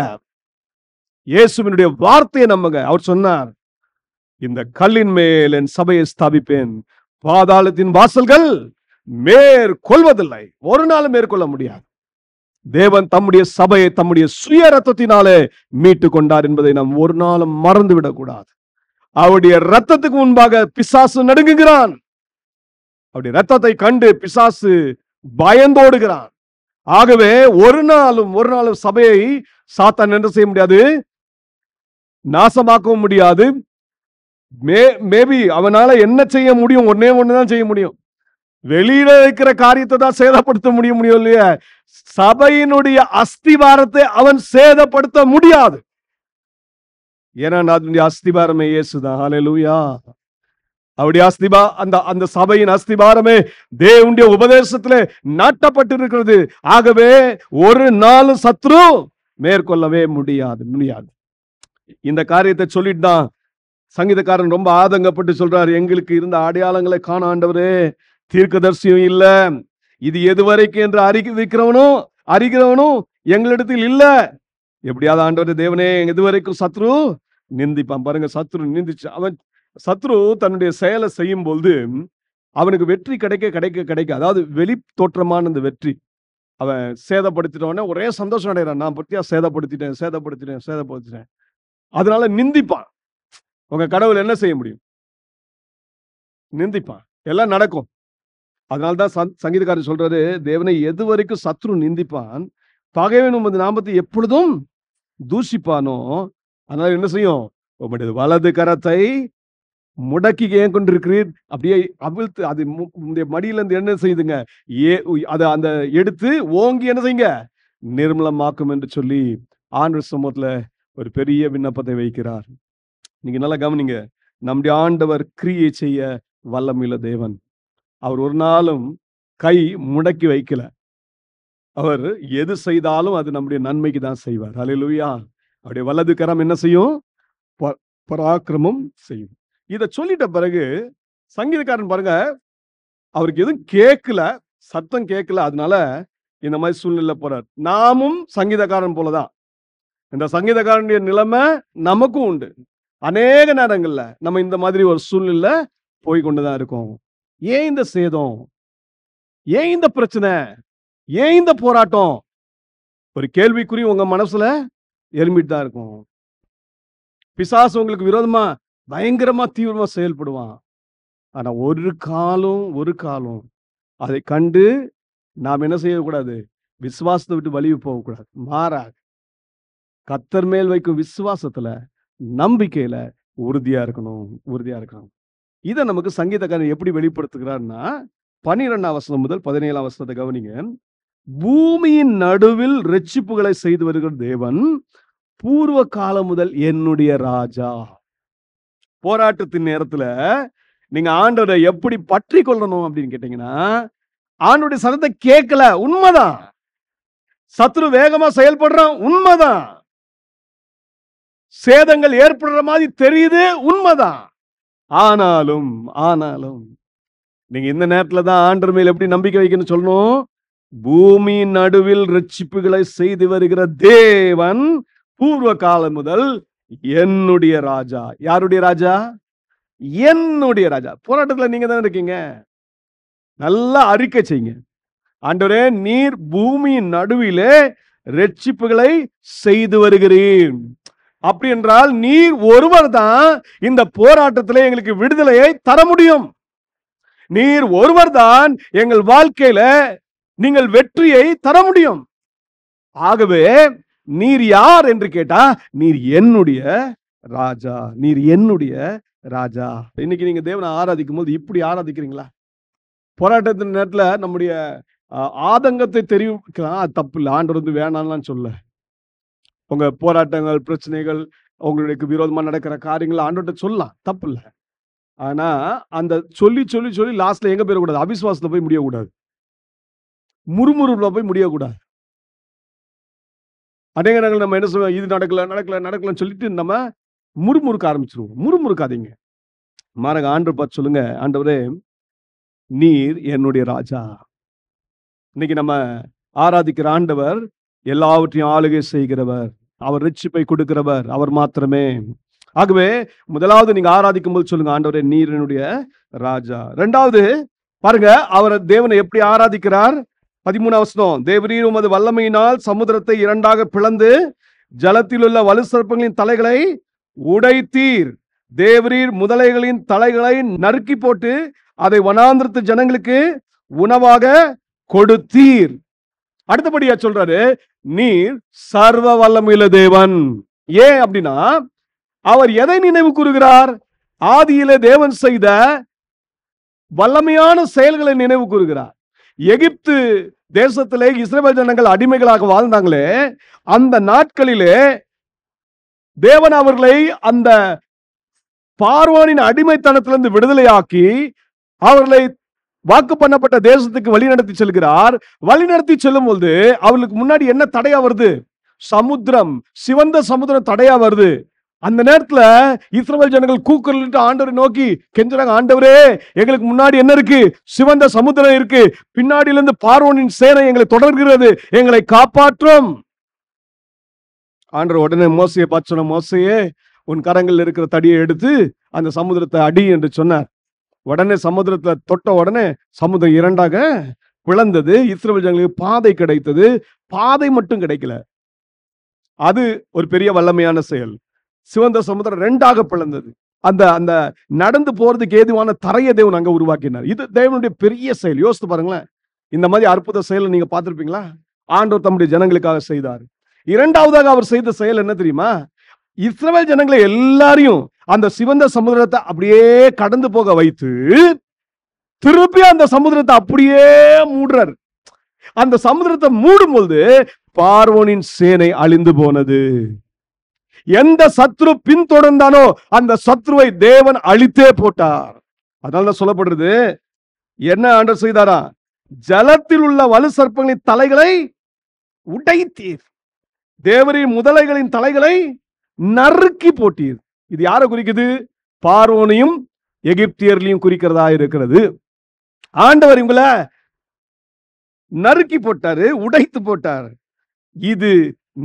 இயேசுவினுடைய வார்த்தையை நம்புங்க. அவர் சொன்னார், இந்த கல்லின் மேல் என் சபையை ஸ்தாபிப்பேன், பாதாளத்தின் வாசல்கள் மேற்கொள்வதில்லை. ஒரு நாளும் மேற்கொள்ள முடியாது. தேவன் தம்முடைய சபையை தம்முடைய சுய ரத்தத்தினாலே மீட்டு கொண்டார் என்பதை நாம் ஒரு நாளும் மறந்து விடக்கூடாது. அவருடைய ரத்தத்துக்கு முன்பாக பிசாசு நடுங்குகிறான். அவருடைய ரத்தத்தை கண்டு பிசாசு பயந்தோடுகிறான். ஆகவே ஒரு நாளும் சபையை சாத்தான் என்ன செய்ய முடியாது? நாசமாக்கவும் முடியாது. மேபி அவனால என்ன செய்ய முடியும்? ஒன்னே ஒண்ணுதான் செய்ய முடியும். வெளியில இருக்கிற காரியத்தை தான் சேதப்படுத்த முடியும் இல்லையா? சபையினுடைய அஸ்திவாரத்தை அவன் சேதப்படுத்த முடியாது. ஏன்னா அதனுடைய அஸ்திபாரமே இயேசுதான். ஹல்லேலூயா. அவருடைய அந்த சபையின் அஸ்திபாரமே தேவனுடைய உபதேசத்திலே நாட்டப்பட்டிருக்கிறது. ஆகவே ஒரு நாள் சத்ரு மேற்கொள்ளவே முடியாது. இந்த காரியத்தை சொல்லிட்டு தான் சங்கீதக்காரன் ரொம்ப ஆதங்கப்பட்டு சொல்றாரு, எங்களுக்கு இருந்த அடையாளங்களை காண ஆண்டவரே, தீர்க்கதரிசியும் இல்ல, இது எதுவரைக்கும் என்று அறிகிறவனும் எங்களிடத்தில் இல்ல. எப்படியாவது ஆண்டவரே தேவனே, எதுவரைக்கும் சத்ரு நிந்திப்பான். பாருங்க, சத்ரு நிந்திச்சு சத்ரு தன்னுடைய செயலை செய்யும் போது அவனுக்கு வெற்றி கிடைக்க, அதாவது வெளி தோற்றமான அந்த வெற்றி, அவன் சேதப்படுத்திட்டவன ஒரே சந்தோஷம் அடைகிறான். நான் பத்தியா சேதப்படுத்திட்டேன். அதனால நிந்திப்பான். உங்க கடவுள் என்ன செய்ய முடியும்? நிந்திப்பான். எல்லாம் நடக்கும். அதனால்தான் சங்கீதக்காரர் சொல்றாரு, தேவனை எது வரைக்கும் சத்ரு நிந்திப்பான், பகைவன் உமது நாமத்தை எப்பொழுதும் தூஷிப்பானோ, அதனால என்ன செய்யும், உம்முடைய வலது கரத்தை முடக்கி ஏன் கொண்டிருக்கிறீர், அப்படியே அவிழ்த்து அது மடியில இருந்து என்ன செய்யுதுங்க, அதை அந்த எடுத்து ஓங்கி என்ன செய்யுங்க, நிர்மலமாக்கும் என்று சொல்லி ஆண்டவர் சமூகத்துல ஒரு பெரிய விண்ணப்பத்தை வைக்கிறார். நீங்க நல்லா கவனிங்க, நம்முடைய ஆண்டவர் கிரியை செய்ய வல்லமையுள்ள தேவன். அவர் ஒரு நாளும் கை முடக்கி வைக்கல. அவர் எது செய்தாலும் அது நம்முடைய நன்மைக்கு தான் செய்வார். ஹல்லேலூயா. அவருடைய வலது கரம் என்ன செய்யும், பராக்கிரமம் செய்யும். இத சொல்லிட்ட பிறகு சங்கீதக்காரன் பாருங்க, அவருக்கு எதுவும் கேட்கல, சத்தம் கேட்கல, அதனால இந்த மாதிரி சூழ்நிலை போறார். நாமும் சங்கீதக்காரன் போலதான். இந்த சங்கீதக்காரனுடைய நிலைமை நமக்கும் உண்டு. அநேக நேரங்கள்ல நம்ம இந்த மாதிரி ஒரு சூழ்நிலை போய் கொண்டுதான் இருக்கோம். ஏன் இந்த சேதம், ஏன் இந்த பிரச்சனை, ஏன் இந்த போராட்டம், ஒரு கேள்விக்குறி உங்க மனசுல எழும்பிட்டு தான் இருக்கும். பிசாசு உங்களுக்கு விரோதமா பயங்கரமா தீவிரமா செயல்படுவான். ஆனா ஒரு காலம் அதை கண்டு நாம் என்ன செய்யக்கூடாது, விசுவாசத்தை விட்டு வலிவு போகக்கூடாது. மாறாக கர்த்தர் மேல் வைக்கும் விசுவாசத்துல, நம்பிக்கையில உறுதியா இருக்கணும். இதை நமக்கு சங்கீதக்காரன் எப்படி வெளிப்படுத்துகிறார்னா, 12ஆம் வசனம் முதல் 17ஆம் வசனத்தை கவனிங்க. பூமியின் நடுவில் இரட்சிப்புகளை செய்து வருகிற தேவன், பூர்வ காலம் முதல் என்னுடைய ராஜா. போராட்டத்தின் நேரத்துல நீங்க ஆண்டவரை எப்படி பற்றி கொள்ளணும் அப்படின்னு கேட்டீங்கன்னா, ஆண்டவருடைய சத்தத்தை கேட்கல, உண்மைதான். சத்ரு வேகமா செயல்படுறான், உண்மைதான். சேதங்கள் ஏற்படுற மாதிரி தெரியுது, உண்மைதான். ஆனாலும் நீங்க இந்த நேரத்துல தான் ஆண்டவர் மேல் எப்படி நம்பிக்கை வைக்கணும்னு சொல்லணும். பூமியின் நடுவில் இரட்சிப்புகளை செய்து வருகிற தேவன், பூர்வ காலம் முதல் என்னுடைய ராஜா. யாருடைய ராஜா? என்னுடைய ராஜா. போராட்டத்துல நீங்க தானே இருக்கீங்க. நல்லா அறிக்கை செய்யுங்க, ஆண்டவரே நீர் பூமியின் நடுவிலே இரட்சிப்புகளை செய்து வருகிறீர். அப்படி என்றால் நீர் ஒருவர் தான் இந்த போராட்டத்திலே எங்களுக்கு விடுதலையை தர முடியும். நீர் ஒருவர் தான் எங்கள் வாழ்க்கையில நீங்கள் வெற்றியை தர முடியும். ஆகவே நீர் யார் என்று கேட்டா, நீர் என்னுடைய ராஜா, நீர் என்னுடைய ராஜா. இன்னைக்கு நீங்க தேவனை ஆராதிக்கும் போது இப்படி ஆராதிக்கிறீங்களா? போராட்டத்தின் நேரத்துல நம்முடைய ஆதங்கத்தை தெரிவிக்கலாம், அது தப்பு இல்லை. ஆண்டவர் வந்து வேணாம்லாம் சொல்ல. உங்க போராட்டங்கள், பிரச்சனைகள், உங்களுக்கு விரோதமா நடக்கிற காரியங்கள் ஆண்டவர்கிட்ட சொல்லலாம், தப்பு இல்லை. ஆனா அந்த சொல்லி சொல்லி சொல்லி லாஸ்ட்ல எங்க போயிடக்கூடாது, அவிசுவாசத்துல போய் முடியக்கூடாது, முறுமுறுப்புல போய் முடியக்கூடாது. அநேக நேரங்கள் நம்ம என்ன சொல்லுவோம், இது நடக்கலன்னு சொல்லிட்டு நம்ம முறுமுறுக்க ஆரம்பிச்சிருவோம். முறுமுறுக்காதீங்க, மாறாக ஆண்டவர் பார்த்து சொல்லுங்க, ஆண்டவரே நீர் என்னுடைய ராஜா. இன்னைக்கு நம்ம ஆராதிக்கிற ஆண்டவர் எல்லாவற்றையும் ஆளுகை செய்கிறவர், அவர் ரட்சிப்பை கொடுக்கிறவர், அவர் மாத்திரமே. ஆகவே முதலாவது நீங்க ஆராதிக்கும் போது சொல்லுங்க, ஆண்டவரே நீர் என்னுடைய ராஜா. இரண்டாவது பாருங்க, அவர் தேவனை எப்படி ஆராதிக்கிறார். 13ஆம் வசனம், தேவரீர் உமது வல்லமையினால் சமுத்திரத்தை இரண்டாக பிளந்து ஜலத்தில் உள்ள வலு சர்ப்பங்களின் தலைகளை உடைத்தீர். தேவரீர் முதலைகளின் தலைகளை நறுக்கி போட்டு அதை வனாந்திரத்து ஜனங்களுக்கு உணவாக கொடுத்தீர். அடுத்தபடியா சொல்றாரு, நீர் சர்வ வல்லமையுள்ள தேவன். ஏன் அப்படின்னா, அவர் எதை நினைவு கூறுகிறார்? ஆதியிலே தேவன் செய்த வல்லமையான செயல்களை நினைவு கூறுகிறார். எகிப்து தேசத்திலே இஸ்ரவேல் ஜனங்கள் அடிமைகளாக வாழ்ந்தாங்களே, அந்த நாட்களிலே தேவன் அவர்களை அந்த பார்வோனின் அடிமைத்தனத்திலிருந்து விடுதலையாக்கி அவர்களை வாக்கு பண்ணப்பட்ட தேசத்துக்கு வழிநடத்தி செல்கிறார். வழிநடத்தி செல்லும் போது அவர்களுக்கு முன்னாடி என்ன தடையா வருது? சமுத்திரம், சிவந்த சமுத்திரம் தடையா வருது. அந்த நேரத்துல இஸ்ரவேல் ஜனங்கள் கூக்குரலிட்டு ஆண்டவரை நோக்கி கெஞ்சுறாங்க, ஆண்டவரே எங்களுக்கு முன்னாடி என்ன இருக்கு? சிவந்த சமுத்திரம் இருக்கு, பின்னாடியில இருந்து பார்வோனின் சேனை எங்களை தொடர்கிறது, எங்களை காப்பாற்றும். ஆண்டவர் உடனே மோசையை பார்த்து சொன்ன, மோசையே உன் கரங்களில் இருக்கிற தடியை எடுத்து அந்த சமுத்திரத்தை அடி என்று சொன்னார். உடனே சமுத்திரத்துல தொட்ட உடனே சமுத்திரம் இரண்டாக பிளந்தது. இஸ்ரவேல் ஜனங்களுக்கு பாதை கிடைத்தது. பாதை மட்டும் கிடைக்கல, அது ஒரு பெரிய வல்லமையான செயல். சிவந்த சமுத்திரம் இரண்டாக பிளந்தது. அந்த அந்த நடந்து போறதுக்கு ஏதுவான தரையை தேவன் அங்க உருவாக்கினார். இது தேவனுடைய பெரிய செயல். யோசித்து பாருங்களேன். இந்த மாதிரி அற்புத செயலை நீங்க பார்த்திருப்பீங்களா? ஆண்டவர் தம்முடைய ஜனங்களுக்காக செய்தார். இரண்டாவதாக அவர் செய்த செயல் என்ன தெரியுமா? இஸ்ரவேல் ஜனங்களை எல்லாரையும் அந்த சிவந்த சமுத்திரத்தை அப்படியே கடந்து போக வைத்து திருப்பி அந்த சமுத்திரத்தை அப்படியே மூடுறார். அந்த சமுத்திரத்தை மூடும் பொழுது பார்வோனின் சேனை அழிந்து போனது. எந்த சத்ரு பின்தொடர்ந்தானோ அந்த சத்ருவை தேவன் அழித்தே போட்டார். அதனால சொல்லப்படுறது என்ன ஆண்டவர் செய்தாரா? ஜலத்தில் உள்ள வலு சர்ப்பங்களின் தலைகளை உடைத்தீர், தேவரின் முதலைகளின் தலைகளை நறுக்கி போட்டீர். இது யாரை குறிக்குது? பார்வோனையும் எகிப்தியர்களையும் குறிக்கிறதா இருக்கிறது. ஆண்டவர் இவங்களை நறுக்கி போட்டாரு, உடைத்து போட்டார். இது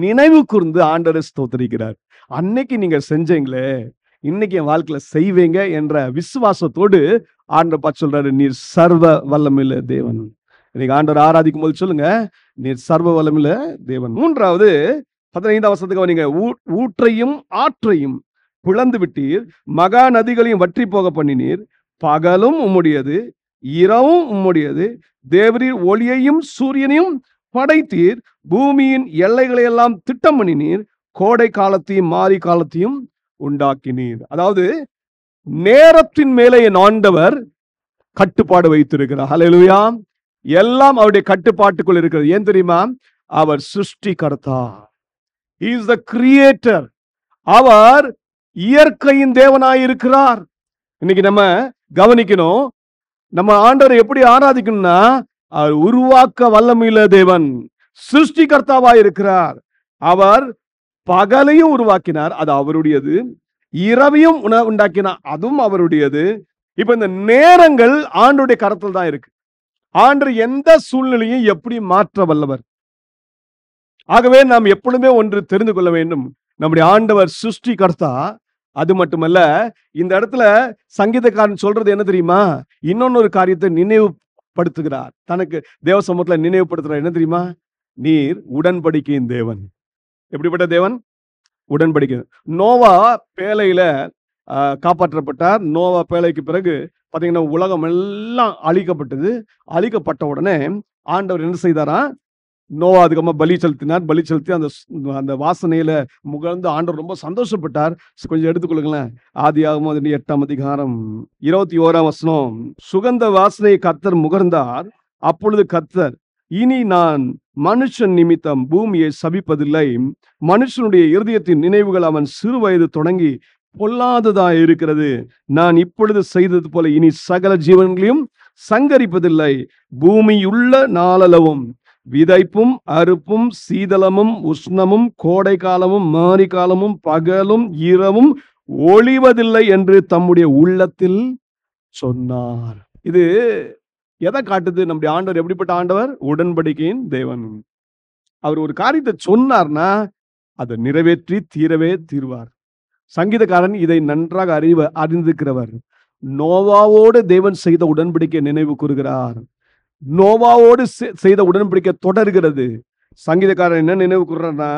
நினைவு கூர்ந்து ஆண்டவரை ஸ்தோத்திரிக்கிறார். அன்னைக்கு நீங்க செஞ்சீங்களே, இன்னைக்கு என் வாழ்க்கையில செய்வீங்க என்ற விசுவாசத்தோடு ஆண்டவர் பார்த்து சொல்றாரு, நீர் சர்வ வல்லமையுள்ள தேவன். இன்னைக்கு ஆண்டவர் ஆராதிக்கும் போது சொல்லுங்க, நீர் சர்வ வல்லமையுள்ள தேவன். மூன்றாவது 15ஆம் வசனத்துக்கு நீங்க ஊற்றையும் ஆற்றையும் பிளந்து விட்டீர், மகா நதிகளையும் வற்றி போக பண்ணினீர். பகலும் உம்முடையது, இரவும் உம்முடையது. தேவரீர் ஒளியையும் சூரியனையும் படைத்தீர், பூமியின் எல்லைகளை எல்லாம் திட்டம் பண்ணினீர், கோடை காலத்தையும் மாரி காலத்தையும் உண்டாக்கினீர். அதாவது நேரத்தின் மேலே என் ஆண்டவர் கட்டுப்பாடு வைத்திருக்கிறார். ஹல்லேலூயா. எல்லாம் அவருடைய கட்டுப்பாட்டுக்குள் இருக்கிறது. ஏன் தெரியுமா? அவர் சிருஷ்டிகர்த்தா. He is the creator. அவர் இயற்கையின் தேவனாய் இருக்கிறார். இன்னைக்கு நம்ம கவனிக்கணும், நம்ம ஆண்டவரை எப்படி ஆராதிக்கணும்னா, அவர் உருவாக்க வல்லமையுள்ள தேவன், சிருஷ்டிகர்த்தாவாய் இருக்கிறார். அவர் பகலையும் உருவாக்கினார், அது அவருடையது. இரவையும் உண்டாக்கினார், அதுவும் அவருடையது. இப்ப இந்த நேரங்கள் ஆண்டவருடைய கரத்தில் தான் இருக்கு. ஆண்டவர் எந்த சூழ்நிலையும் எப்படி மாற்ற வல்லவர். ஆகவே நாம் எப்பொழுதுமே ஒன்று தெரிந்து கொள்ள வேண்டும், நம்முடைய ஆண்டவர் சிருஷ்டிகர்த்தா. அது மட்டுமல்ல, இந்த இடத்துல சங்கீதக்காரன் சொல்றது என்ன தெரியுமா? இன்னொன்னொரு காரியத்தை நினைவுபடுத்துகிறார். தனக்கு தேவ சமூகத்துல நினைவுபடுத்துறார். என்ன தெரியுமா? நீர் உடன்படிக்கையின் தேவன். எப்படிப்பட்ட தேவன்? உடன்படிக்கை. நோவா பேழையில காப்பாற்றப்பட்டார். நோவா பேழைக்கு பிறகு பாத்தீங்கன்னா உலகம் எல்லாம் அழிக்கப்பட்டது. அழிக்கப்பட்ட உடனே ஆண்டவர் என்ன செய்தாரா? நோவா அதுக்கப்புறமா பலி செலுத்தினார். பலி செலுத்தி அந்த வாசனையில முகர்ந்து ஆண்டவர் ரொம்ப சந்தோஷப்பட்டார். கொஞ்சம் எடுத்துக்கொள்ளுங்களேன். ஆதியாகமம் 8ஆம் அதிகாரம் 21ஆம் வசனம். சுகந்த வாசனையை கர்த்தர் முகர்ந்தார். அப்பொழுது கர்த்தர், இனி நான் மனுஷன் நிமித்தம் பூமியை சபிப்பதில்லை, மனுஷனுடைய இருதயத்தின் நினைவுகள் அவன் சிறு வயது தொடங்கி பொல்லாததாய் இருக்கிறது. நான் இப்பொழுது செய்தது போல இனி சகல ஜீவன்களையும் சங்கரிப்பதில்லை. பூமியுள்ள நாளளவும் விதைப்பும் அறுப்பும் சீதளமும் உஷ்ணமும் கோடை காலமும் மாரி காலமும் பகலும் இரவும் ஒளிவதில்லை என்று தம்முடைய உள்ளத்தில் சொன்னார். இது எதை காட்டுது? நம்முடைய ஆண்டவர் எப்படிப்பட்ட ஆண்டவர்? உடன்படிக்கையின் தேவன். அவர் ஒரு காரியத்தை சொன்னார்னா அதை நிறைவேற்றி தீரவே தீர்வார். சங்கீதக்காரன் இதை நன்றாக அறிந்திருக்கிறவர். நோவாவோடு தேவன் செய்த உடன்படிக்கை நினைவு கூறுகிறார். நோவாவோடு செய்த உடன்படிக்கை தொடர்கிறது. சங்கீதக்காரன் என்ன நினைவு கூறுறார்னா,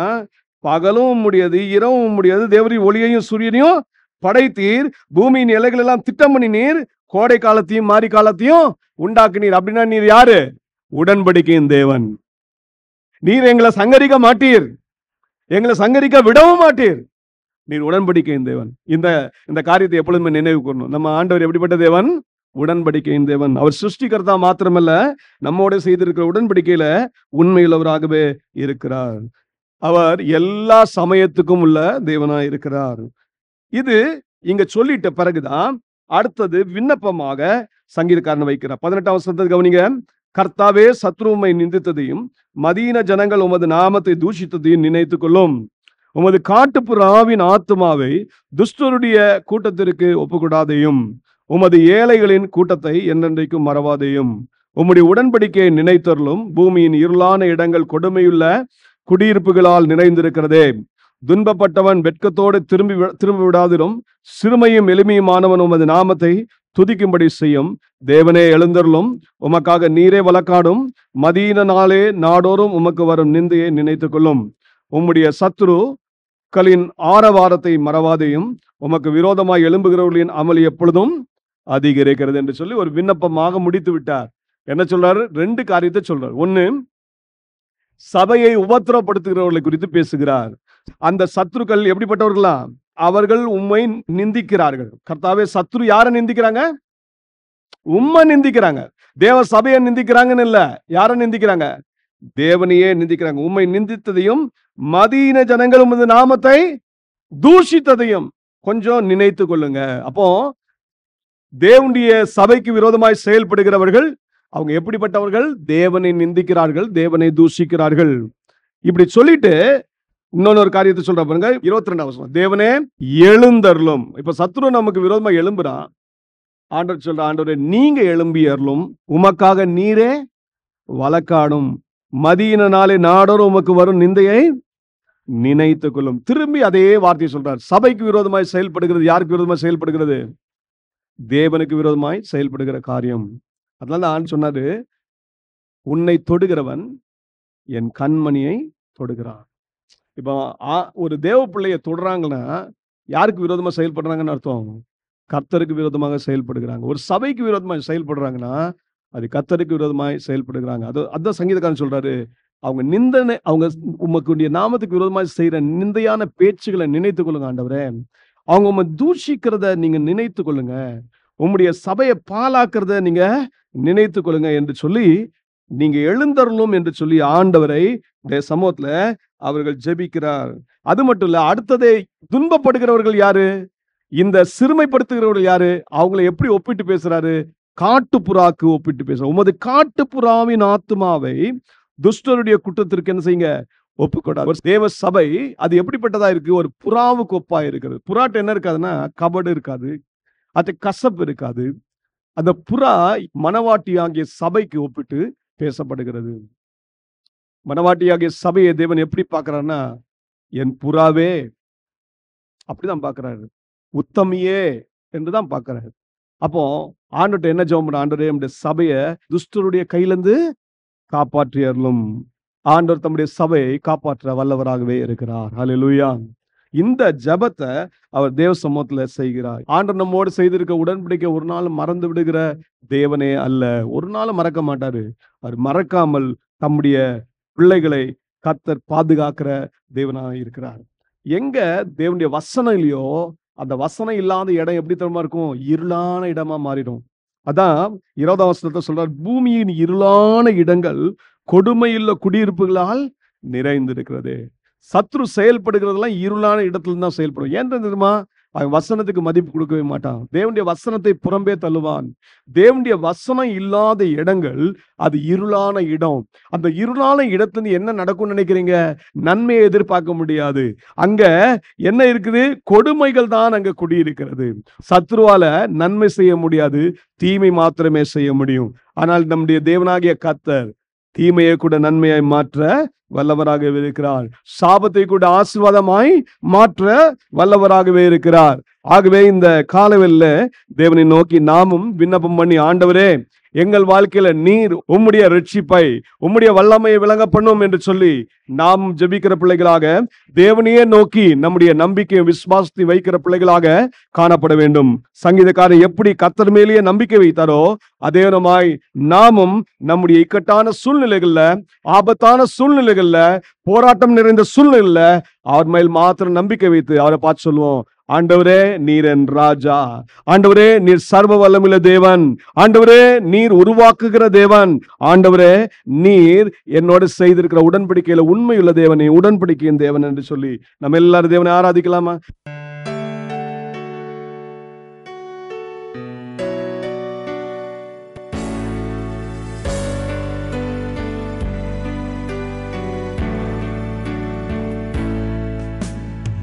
பகலும் முடியாது, இரவும் முடியாது, தேவரின் ஒளியையும் சூரியனையும் படைத்தீர், பூமியின் எல்லைகள் எல்லாம் திட்டம் பண்ணினீர், கோடை காலத்தையும் மாரி காலத்தையும் உண்டாக்குனீர். அப்படின்னா நீர் யாரு? உடன்படிக்கையின் தேவன். நீர் எங்களை சங்கரிக்க மாட்டீர், எங்களை சங்கரிக்க விடவும் மாட்டீர். நீர் உடன்படிக்கையின் தேவன். இந்த காரியத்தை எப்பொழுதுமே நினைவு கூறணும். நம்ம ஆண்டவர் எப்படிப்பட்ட தேவன்? உடன்படிக்கையின் தேவன். அவர் சிருஷ்டிகர்த்தா மாத்திரமல்ல, நம்மோட செய்திருக்கிற உடன்படிக்கையில உண்மையுள்ளவராகவே இருக்கிறார். அவர் எல்லா சமயத்துக்கும் உள்ள தேவனாய் இருக்கிறார். இது இங்க சொல்லிட்ட பிறகுதான் அடுத்தது விண்ணப்பமாக சங்கீதக்காரன் வைக்கிறார். 18ஆம் வசனத்தை கவனிங்க. கர்த்தாவே, சத்ருவை நிந்தித்ததையும் மதீன ஜனங்கள் உமது நாமத்தை தூஷித்ததையும் நினைத்துக் கொள்ளும். உமது காட்டுப்புறாவின் ஆத்துமாவை துஷ்டருடைய கூட்டத்திற்கு ஒப்புக்கூடாதையும், உமது ஏழைகளின் கூட்டத்தை என்றென்றைக்கும் மறவாதையும். உம்முடைய உடன்படிக்கையை நினைத்தருளும். பூமியின் இருளான இடங்கள் கொடுமையுள்ள குடியிருப்புகளால் நிறைந்திருக்கிறதே. துன்பப்பட்டவன் வெட்கத்தோடு திரும்பி விடாதிரும். சிறுமையும் எளிமையுமானவன் உமது நாமத்தை துதிக்கும்படி செய்யும். தேவனே எழுந்தருளும். உமக்காக நீரே வழக்காடும். மதீன நாளே நாடோறும் உமக்கு வரும் நிந்தையை நினைத்துக் கொள்ளும். உம்முடைய சத்ரு மக்களின் ஆரவாரத்தை மறவாதையும், உமக்கு விரோதமாய் எழும்புகிறவர்களின் அமளி எப்பொழுதும் அதிகரிக்கிறது என்று சொல்லி ஒரு விண்ணப்பமாக முடித்து விட்டார். என்ன சொல்றாரு? 2 காரியத்தை சொல்றார். ஒன்னு, சபையை உபத்திரப்படுத்துகிறவர்களை குறித்து பேசுகிறார். அந்த சத்துருக்கள் எப்படிப்பட்டவர்களா? அவர்கள் உம்மை நிந்திக்கிறார்கள். கர்த்தாவே, சத்துரு யாரை நிந்திக்கிறாங்க? உம்மை நிந்திக்கிறாங்க. தேவ சபையை நிந்திக்கிறாங்கன்னு இல்ல. யாரை நிந்திக்கிறாங்க? தேவனையே நிந்திக்கிறாங்க. உம்மை நிந்தித்ததையும் மதீன ஜனங்கள் உமது நாமத்தை தூஷித்ததையும் கொஞ்சம் நினைத்து கொள்ளுங்க. அப்போ தேவனுடைய சபைக்கு விரோதமாய் செயல்படுகிறவர்கள் அவங்க எப்படிப்பட்டவர்கள்? தேவனை நிந்திக்கிறார்கள், தேவனை தூஷிக்கிறார்கள். இப்படி சொல்லிட்டு இன்னொரு காரியத்தை சொல்ற பாருங்க, 22ஆம் வசனம். தேவனே எழுந்தருளும். இப்ப சத்துரு நமக்கு விரோதமா எழும்புறான். ஆண்டவர் சொல்ற, ஆண்டவரே நீங்க எழும்பி அருளும், உமக்காக நீரே வழக்காடும், மதியின நாளே நாடோறும் உமக்கு வரும் நிந்தையை நினைத்துக் கொள்ளும். திரும்பி அதே வார்த்தையை சொல்றார். சபைக்கு விரோதமாய் செயல்படுகிறது யாருக்கு விரோதமாய் செயல்படுகிறது? தேவனுக்கு விரோதமாய் செயல்படுகிற காரியம். அதனால ஆண்டு சொன்னாரு, உன்னை தொடுகிறவன் என் கண்மணியை தொடுகிறான். இப்போ ஒரு தேவ பிள்ளையை தொடுறாங்கன்னா யாருக்கு விரோதமா செயல்படுறாங்கன்னு அர்த்தம்? கர்த்தருக்கு விரோதமாக செயல்படுகிறாங்க. ஒரு சபைக்கு விரோதமாக செயல்படுறாங்கன்னா அது கர்த்தருக்கு விரோதமாய் செயல்படுகிறாங்க. அதான் சங்கீதக்காரன் சொல்றாரு, அவங்க நிந்தனை, அவங்க உமக்குடைய நாமத்துக்கு விரோதமாய் செய்யற நிந்தையான பேச்சுகளை நினைத்து கொள்ளுங்க ஆண்டவரே. அவங்க உம்மை தூஷிக்கிறத நீங்க நினைத்து கொள்ளுங்க, உம்முடைய சபையை பாழாக்குறத நீங்க நினைத்து கொள்ளுங்க என்று சொல்லி நீங்க எழுந்தருளும் என்று சொல்லி ஆண்டவரை சமூகத்துல அவர்கள் ஜெபிக்கிறார். அது மட்டும் இல்ல, அடுத்ததை துன்பப்படுகிறவர்கள் யாரு? இந்த சிறுமைப்படுத்துகிறவர்கள் யாரு? அவங்களை எப்படி ஒப்பிட்டு பேசுறாரு? காட்டுப்புறாக்கு ஒப்பிட்டு பேசுறாரு. உமது காட்டுப்புறாவின் ஆத்துமாவை துஷ்டருடைய குற்றத்திற்கு என்ன செய்யுங்க? ஒப்புக்கொடாது. ஒரு தேவ சபை அது எப்படிப்பட்டதா இருக்கு? ஒரு புறாவுக்கு ஒப்பா இருக்கிறது. புறாட்ட என்ன இருக்காதுன்னா கபடு இருக்காது, அது கசப்பு இருக்காது. அந்த புறா மனவாட்டியாகிய சபைக்கு ஒப்பிட்டு பேசப்படுகிறது. மனவாட்டியாகிய சபையை தேவன் எப்படி பார்க்கிறார்னா, என் புறாவே அப்படிதான் பார்க்கிறாரு, உத்தமியே என்றுதான் பார்க்கிறாரு. அப்போ ஆண்டவர்ட்ட என்ன ஜெபம் பண்ண? ஆண்டவரே நம்முடைய சபையை துஷ்டருடைய கையிலிருந்து காப்பாற்றி அருளும். ஆண்டவர் தம்முடைய சபையை காப்பாற்ற வல்லவராகவே இருக்கிறார். ஹல்லேலூயா. இந்த ஜெபத்தை அவர் தேவ சமூகத்துல செய்கிறார். ஆண்டவர் நம்மோடு செய்திருக்க உடன்படிக்கை ஒரு நாள் மறந்து விடுகிற தேவனே அல்ல. ஒரு நாள் மறக்க மாட்டாரு. அவர் மறக்காமல் தம்முடைய பிள்ளைகளை கர்த்தர் பாதுகாக்கிற தேவனாக இருக்கிறார். எங்க தேவனுடைய வசனம் இல்லையோ அந்த வசனம் இல்லாத இடம் எப்படி தெரியுமா இருக்கும்? இருளான இடமா மாறிடும். அதான் 20ஆம் வசனத்தை சொல்றார், பூமியின் இருளான இடங்கள் கொடுமையுள்ள குடியிருப்புகளால் நிறைந்திருக்கிறது. சத்ரு செயல்படுகிறதெல்லாம் இருளான இடத்துல தான் செயல்படும். ஏன் தெரியுமா? அவன் வசனத்துக்கு மதிப்பு கொடுக்கவே மாட்டான். தேவனுடைய வசனத்தை புறம்பே தள்ளுவான். தேவனுடைய வசனம் இல்லாத இடங்கள் அது இருளான இடம். அந்த இருளான இடத்துல என்ன நடக்கும்னு நினைக்கிறீங்க? நன்மையை எதிர்பார்க்க முடியாது. அங்க என்ன இருக்குது? கொடுமைகள் தான் அங்க குடியிருக்கிறது. சத்ருவால நன்மை செய்ய முடியாது, தீமை மாத்திரமே செய்ய முடியும். ஆனால் நம்முடைய தேவனாகிய கர்த்தர் தீமையை கூட நன்மையாய் மாற்ற வல்லவராகவே இருக்கிறார். சாபத்தை கூட ஆசீர்வாதமாய் மாற்ற வல்லவராகவே இருக்கிறார். ஆகவே இந்த காலவெளியில தேவனை நோக்கி நாமும் விண்ணப்பம் பண்ணி, ஆண்டவரே எங்கள் வாழ்க்கையில நீர் உம்முடைய ரட்சிப்பை உம்முடைய வல்லமையை விளங்க பண்ணும் என்று சொல்லி நாம் ஜெபிக்கிற பிள்ளைகளாக, தேவனையே நோக்கி நம்முடைய நம்பிக்கையை விசுவாசத்தை வைக்கிற பிள்ளைகளாக காணப்பட வேண்டும். சங்கீதக்காரர் எப்படி கர்த்தர் மேலேயே நம்பிக்கை வைத்தாரோ அதே விதமாய் நாமும் நம்முடைய இக்கட்டான சூழ்நிலைகள்ல, ஆபத்தான சூழ்நிலைகள்ல, போராட்டம் நிறைந்த சூழ்நிலையில அவர் மேல் மாத்திரம் நம்பிக்கை வைத்து அவரை பார்த்து சொல்லுவோம், ஆண்டவரே நீர் என் ராஜா, ஆண்டவரே நீர் சர்வ வல்லமுள்ள தேவன், ஆண்டவரே நீர் உருவாக்குகிற தேவன், ஆண்டவரே நீர் என்னோட செய்திருக்கிற உடன்படிக்கையில உண்மையுள்ள தேவன், உடன்படிக்கையின் தேவன் என்று சொல்லி நம்ம எல்லாரும் தேவனை ஆராதிக்கலாமா?